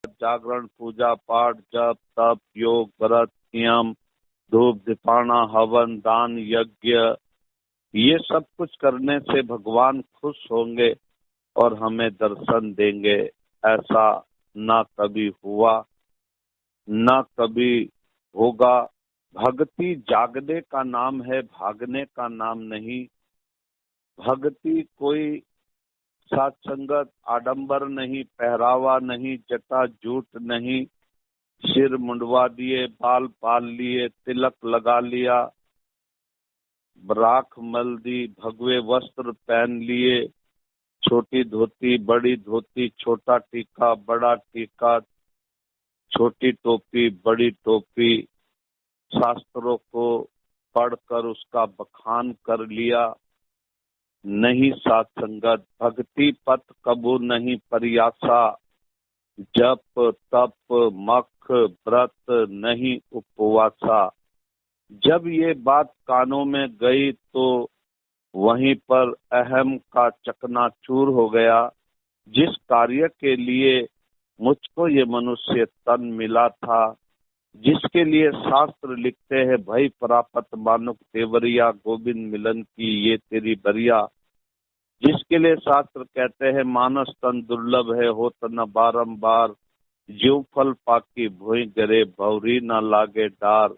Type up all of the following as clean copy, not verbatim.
जागरण, पूजा पाठ, जप तप, योग, व्रत, नियम, धूप दीपाना, हवन, दान, यज्ञ, ये सब कुछ करने से भगवान खुश होंगे और हमें दर्शन देंगे। ऐसा ना कभी हुआ, ना कभी होगा। भक्ति जागने का नाम है, भागने का नाम नहीं। भक्ति कोई सात संगत, आडंबर नहीं, पहरावा नहीं, जटा जूट नहीं, सिर मुंडवा दिए, बाल पाल लिए, तिलक लगा लिया, राख मल दी, भगवे वस्त्र पहन लिए, छोटी धोती बड़ी धोती, छोटा टीका बड़ा टीका, छोटी टोपी बड़ी टोपी, शास्त्रों को पढ़कर उसका बखान कर लिया। नहीं साथ संगत, भक्ति पथ कबू नहीं परियासा, जप तप मख व्रत नहीं उपवासा। जब ये बात कानों में गई तो वहीं पर अहम का चकनाचूर हो गया। जिस कार्य के लिए मुझको ये मनुष्य तन मिला था, जिसके लिए शास्त्र लिखते हैं, भय परापत मानुक देवरिया, गोविंद मिलन की ये तेरी बरिया, जिसके लिए शास्त्र कहते हैं मानस तन दुर्लभ है, हो न बारंबार, जीव फल पाकी भूई गरे, भौरी न लागे डार,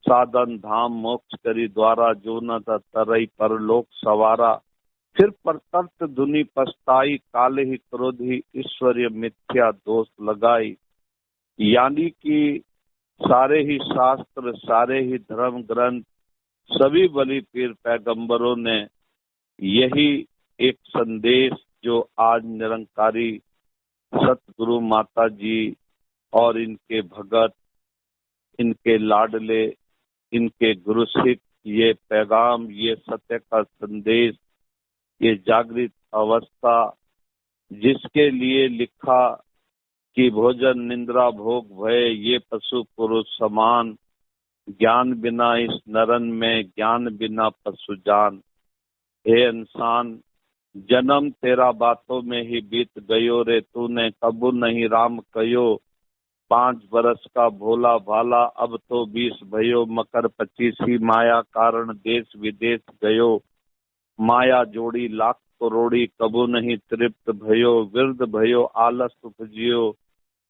साधन धाम मोक्ष करी द्वारा, जो न तरई पर लोक सवारा, फिर परतर्थ धुनि पछताई, काले ही क्रोध ही ईश्वरीय मिथ्या दोष लगाई। यानी कि सारे ही शास्त्र, सारे ही धर्म ग्रंथ, सभी बलि पीर पैगंबरों ने यही एक संदेश जो आज निरंकारी सतगुरु माता जी और इनके भगत, इनके लाडले, इनके गुरु सिख, ये पैगाम, ये सत्य का संदेश, ये जागृत अवस्था, जिसके लिए लिखा कि भोजन निंद्रा भोग भय, ये पशु पुरुष समान, ज्ञान बिना इस नरन में, ज्ञान बिना पशु जान। हे इंसान, जन्म तेरा बातों में ही बीत गयो रे, तूने कबू नहीं राम कयो, 5 बरस का भोला भाला, अब तो 20 भयो, मकर 25 ही माया कारण देश विदेश गयो, माया जोड़ी लाख करोड़ी, कबू नहीं तृप्त भयो, विरध भयो आलस उपजियो,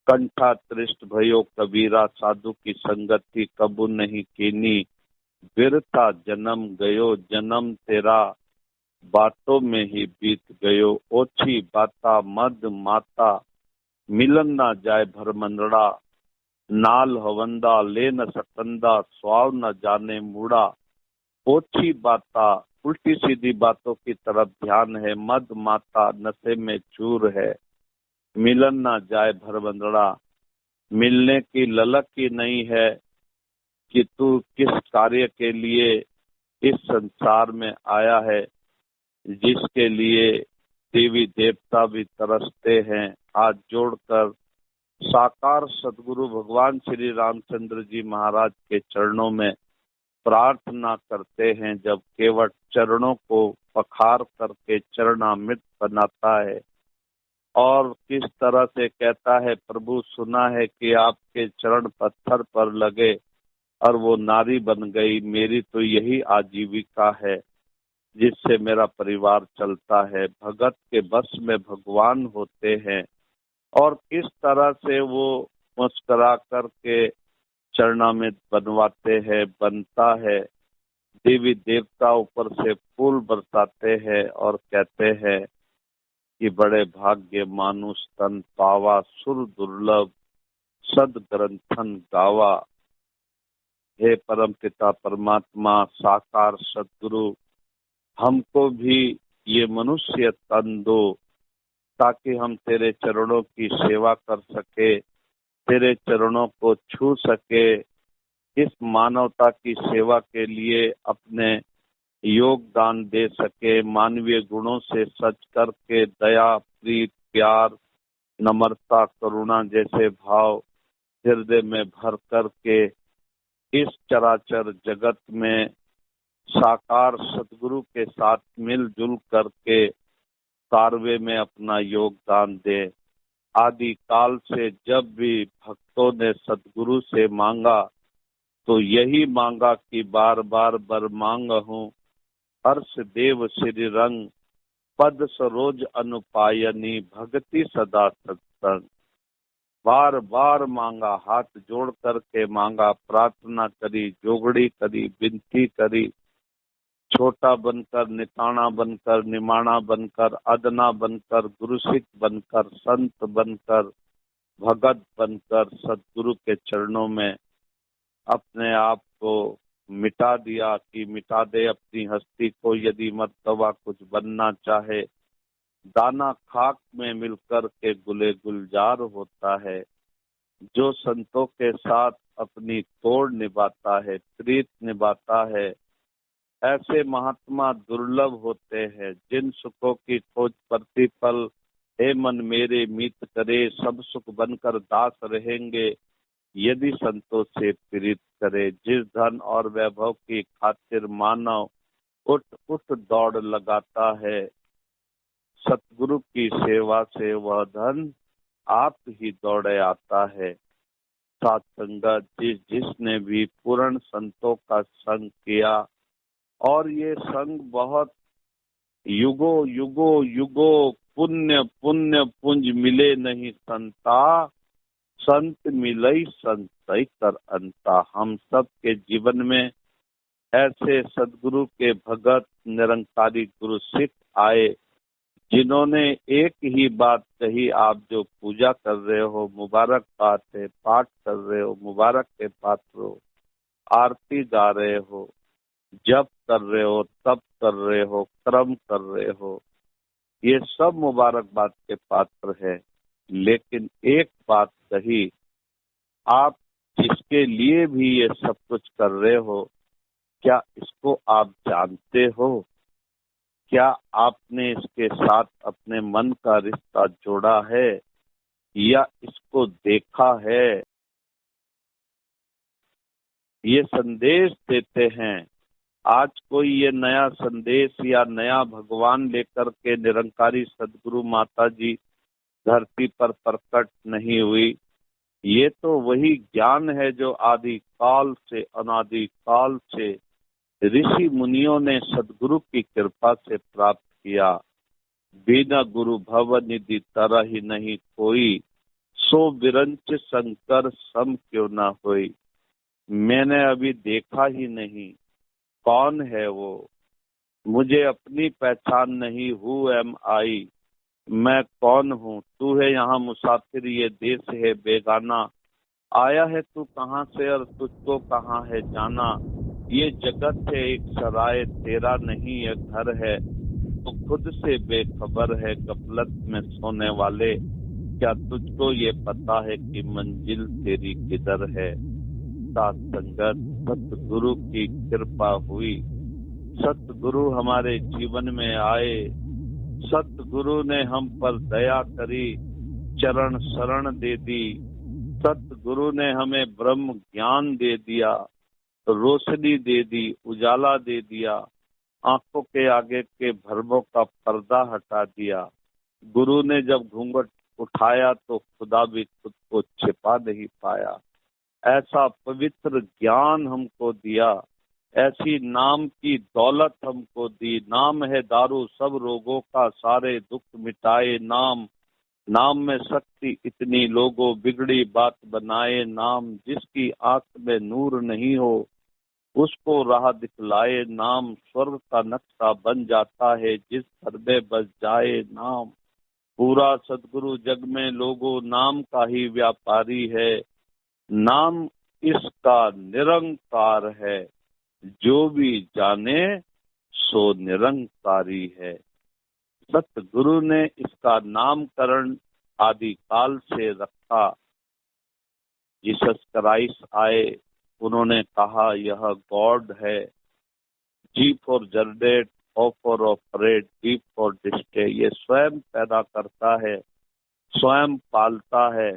कंठा तृष्ट भयो कबीरा, साधु की संगति कबू नहीं कीनी, बिरथा जन्म गयो, जन्म तेरा बातों में ही बीत गयो, ओछी बाता मद माता, मिलन ना जाए भरमंडड़ा, नाल हवंदा ले न सकंदा, स्वाव न जाने मूड़ा। ओछी बाता उल्टी सीधी बातों की तरफ ध्यान है, मद माता नशे में चूर है, मिलन ना जाए भरमंडड़ा, मिलने की ललक ही नहीं है कि तू किस कार्य के लिए इस संसार में आया है, जिसके लिए देवी देवता भी तरसते हैं। हाथ जोड़कर साकार सदगुरु भगवान श्री रामचंद्र जी महाराज के चरणों में प्रार्थना करते हैं। जब केवट चरणों को पखार करके चरणामृत बनाता है और किस तरह से कहता है, प्रभु सुना है कि आपके चरण पत्थर पर लगे और वो नारी बन गई, मेरी तो यही आजीविका है जिससे मेरा परिवार चलता है। भगत के बस में भगवान होते हैं और किस तरह से वो मुस्कुरा करके चरणामृत बनवाते हैं, बनता है। देवी देवता ऊपर से फूल बरसाते हैं और कहते हैं कि बड़े भाग्य मानुष तन पावा, सुर दुर्लभ सद ग्रंथन गावा। हे परम पिता परमात्मा साकार सदगुरु, हमको भी ये मनुष्य तन दो ताकि हम तेरे चरणों की सेवा कर सके, तेरे चरणों को छू सके, इस मानवता की सेवा के लिए अपने योगदान दे सके, मानवीय गुणों से सच करके दया प्रीत प्यार नम्रता करुणा जैसे भाव हृदय में भर करके इस चराचर जगत में साकार सतगुरु के साथ मिलजुल करके कार्य में अपना योगदान दे। आदि काल से जब भी भक्तों ने सद्गुरु से मांगा तो यही मांगा कि बार बार बर मांग हूँ, हर्ष देव श्री रंग, पद सरोज अनुपायनी, भक्ति सदा सत्संग। बार बार मांगा, हाथ जोड़ करके मांगा, प्रार्थना करी, जोगड़ी करी, विनती करी, छोटा बनकर, निताना बनकर, निमाणा बनकर, अदना बनकर, गुरुसिख बनकर, संत बनकर, भगत बनकर सद्गुरु के चरणों में अपने आप को मिटा दिया कि मिटा दे अपनी हस्ती को। यदि मर्तबा कुछ बनना चाहे, दाना खाक में मिलकर के गुले गुलजार होता है। जो संतों के साथ अपनी तोड़ निभाता है, प्रीत निभाता है, ऐसे महात्मा दुर्लभ होते हैं। जिन सुखों की खोज प्रतिपल हे मन मेरे मीत करे, सब सुख बनकर दास रहेंगे यदि संतों से प्रीत करे। जिस धन और वैभव की खातिर मानव उठ उठ दौड़ लगाता है, सतगुरु की सेवा से वह धन आप ही दौड़े आता है। साथ संगत जिसने भी पूर्ण संतों का संग किया, और ये संग बहुत युगो युगो युगो पुण्य पुण्य पुंज मिले नहीं संता, संत मिलई संतई कर अंता। हम सब के जीवन में ऐसे सदगुरु के भगत निरंकारी गुरु सिख आए, जिन्होंने एक ही बात कही, आप जो पूजा कर रहे हो मुबारक बात है, पाठ कर रहे हो मुबारक के पात्र हो, आरती गा रहे हो, जप कर रहे हो, तप कर रहे हो, कर्म कर रहे हो, ये सब मुबारक बात के पात्र है। लेकिन एक बात कही, आप जिसके लिए भी ये सब कुछ कर रहे हो, क्या इसको आप जानते हो? क्या आपने इसके साथ अपने मन का रिश्ता जोड़ा है या इसको देखा है? ये संदेश देते हैं। आज कोई ये नया संदेश या नया भगवान लेकर के निरंकारी सदगुरु माता जी धरती पर प्रकट नहीं हुई। ये तो वही ज्ञान है जो आदि काल से, अनादि काल से ऋषि मुनियों ने सदगुरु की कृपा से प्राप्त किया। बिना गुरु भव निधि तरह ही नहीं कोई, सो विरंच शंकर सम क्यों ना होई। मैंने अभी देखा ही नहीं, कौन है वो, मुझे अपनी पहचान नहीं। हु एम आई, मैं कौन हूँ? तू है यहाँ मुसाफिर, ये देश है बेगाना। आया है तू कहाँ से और तुझको कहाँ है जाना। ये जगत है एक सराय, तेरा नहीं ये घर है। तो खुद से बेखबर है गफलत में सोने वाले। क्या तुझको ये पता है कि मंजिल तेरी किधर है? साथ संगत, सतगुरु की कृपा हुई, सतगुरु हमारे जीवन में आए, सतगुरु ने हम पर दया करी, चरण शरण दे दी। सतगुरु ने हमें ब्रह्म ज्ञान दे दिया, रोशनी दे दी, उजाला दे दिया, आंखों के आगे के भरमों का पर्दा हटा दिया। गुरु ने जब घूंघट उठाया तो खुदा भी खुद को छिपा नहीं पाया। ऐसा पवित्र ज्ञान हमको दिया, ऐसी नाम की दौलत हमको दी। नाम है दारू सब रोगों का, सारे दुख मिटाए नाम। नाम में शक्ति इतनी, लोगों बिगड़ी बात बनाए नाम। जिसकी आंख में नूर नहीं हो, उसको राह दिखलाए नाम। स्वर्ग का नक्शा बन जाता है जिस घर में बस जाए नाम। पूरा सदगुरु जग में लोगों नाम का ही व्यापारी है। नाम इसका निरंकार है, जो भी जाने सो निरंकारी है। सतगुरु ने इसका नामकरण आदि काल से रखा। जीसस क्राइस्ट आए, उन्होंने कहा यह गॉड है। G for generate, O for operate, D for destroy. ये स्वयं पैदा करता है, स्वयं पालता है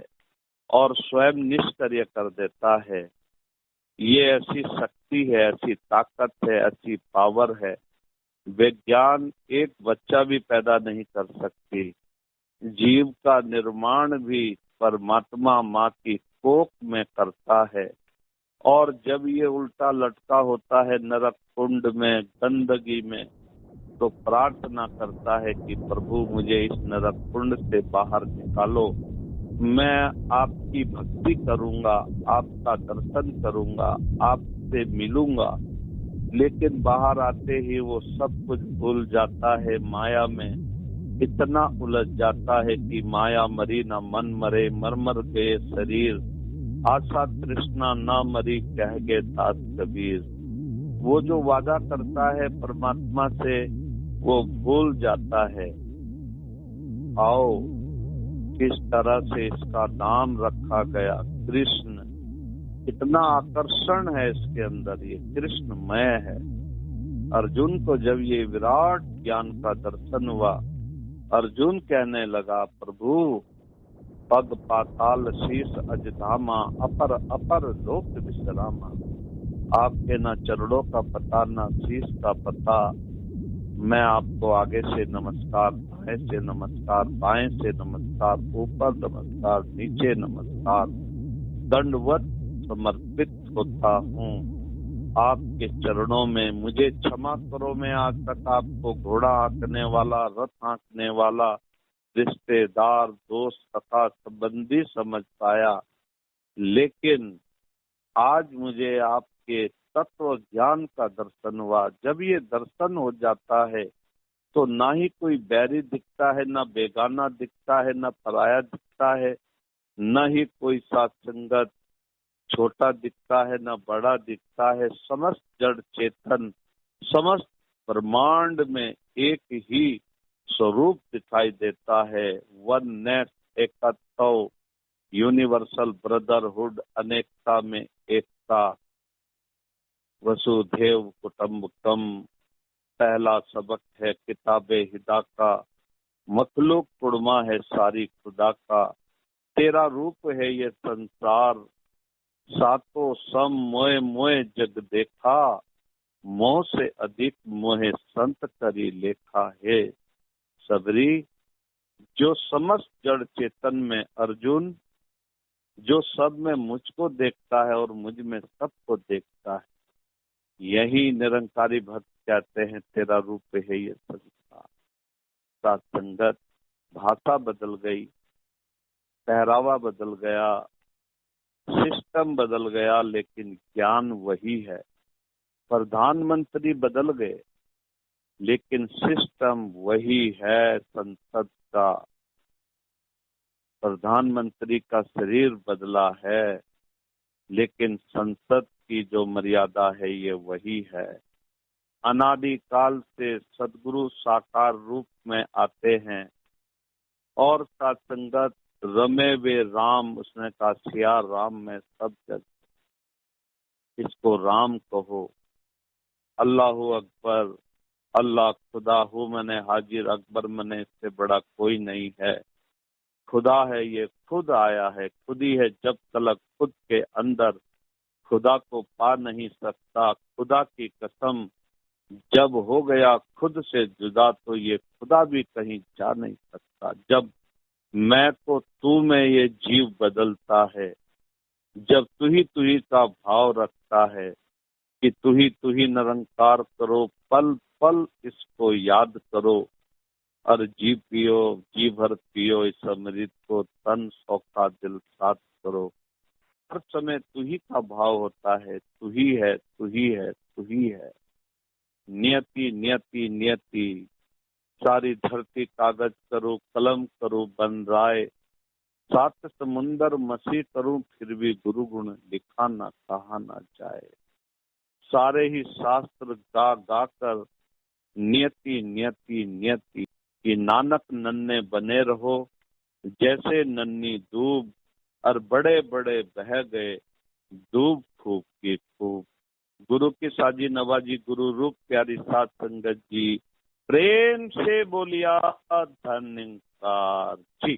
और स्वयं निष्क्रिय कर देता है। ये ऐसी शक्ति है, ऐसी ताकत है, ऐसी पावर है, विज्ञान एक बच्चा भी पैदा नहीं कर सकती। जीव का निर्माण भी परमात्मा माँ की कोख में करता है। और जब ये उल्टा लटका होता है नरक कुंड में, गंदगी में, तो प्रार्थना करता है कि प्रभु मुझे इस नरक कुंड से बाहर निकालो, मैं आपकी भक्ति करूंगा, आपका दर्शन करूंगा, आपसे मिलूंगा। लेकिन बाहर आते ही वो सब कुछ भूल जाता है, माया में इतना उलझ जाता है कि माया मरी न मन मरे, मर मर गए शरीर, आशा तृष्णा न मरी, कह गए दास कबीर। वो जो वादा करता है परमात्मा से वो भूल जाता है। आओ किस तरह से इसका नाम रखा गया, कृष्ण। इतना आकर्षण है इसके अंदर, ये कृष्णमय है। अर्जुन को जब ये विराट ज्ञान का दर्शन हुआ, अर्जुन कहने लगा, प्रभु पग पाताल शीस अजधामा, अपर अपर लोक विश्रामा। आपके न चरणों का पता न शीस का पता, मैं आपको आगे से नमस्कार, दाएं से नमस्कार, बाएं से नमस्कार, ऊपर नमस्कार, नीचे नमस्कार, दंडवत समर्पित होता हूँ आपके चरणों में। मुझे क्षमा करो, मैं आज तक आपको घोड़ा हाँकने वाला, रथ हाँकने वाला, रिश्तेदार, दोस्त तथा संबंधी समझ पाया, लेकिन आज मुझे आपके तत्व ज्ञान का दर्शन हुआ। जब ये दर्शन हो जाता है तो ना ही कोई बैरी दिखता है, ना बेगाना दिखता है, ना पराया दिखता है, न ही कोई साथ संगत छोटा दिखता है, न बड़ा दिखता है। समस्त जड़ चेतन, समस्त ब्रह्मांड में एक ही स्वरूप दिखाई देता है। वननेस, एकत्व, यूनिवर्सल ब्रदरहुड, अनेकता में एकता। वसुधैव कुटुंबकम पहला सबक है किताबे हिदा का, मखलूक कुड़मा है सारी खुदा का। तेरा रूप है ये संसार, सातों सम मोए मोए जग देखा, मोह से अधिक मोहे संत करी लेखा है। सबरी, जो समस्त जड़ चेतन में अर्जुन, जो सब में मुझको देखता है और मुझ में सबको देखता है, यही निरंकारी भक्त कहते हैं तेरा रूप है ये संसार। साथ संगत, भाषा बदल गई, पहरावा बदल गया, सिस्टम बदल गया, लेकिन ज्ञान वही है। प्रधानमंत्री बदल गए लेकिन सिस्टम वही है संसद का। प्रधानमंत्री का शरीर बदला है लेकिन संसद की जो मर्यादा है ये वही है। अनादि काल से सदगुरु साकार रूप में आते हैं और सत्संगत रमे वे राम, उसने कहा सिया राम में सब जग, इसको राम कहो। अल्लाह अकबर, अल्लाह खुदा हूँ मैंने हाजिर, अकबर मैंने, इससे बड़ा कोई नहीं है। खुदा है ये खुद आया है, खुद ही है जब तलक खुद के अंदर, खुदा को पा नहीं सकता। खुदा की कसम, जब हो गया खुद से जुदा तो ये खुदा भी कहीं जा नहीं सकता। जब मैं को तू में ये जीव बदलता है, जब तू ही का भाव रखता है कि तू ही निरंकार करो, पल पल इसको याद करो और जी पियो, जी भर पियो इस अमृत को, तन सौखा दिल साथ करो। हर समय तू ही का भाव होता है, तू ही है, तू ही है, तू ही है। नियति नियति नियति, सारी धरती कागज करो, कलम करो बन राय, सात समुंदर मसी करूं फिर भी गुरु गुण लिखा ना कहा ना जाए। सारे ही शास्त्र गा गा कर नियति नियति नियति, कि नानक नन्हे बने रहो जैसे नन्ही दूब, और बड़े बड़े बह गए दूब फूक की खूब। गुरु की साजी नवाजी, गुरु रूप प्यारी सात संगत जी, प्रेम से बोलिया धन्यकार जी।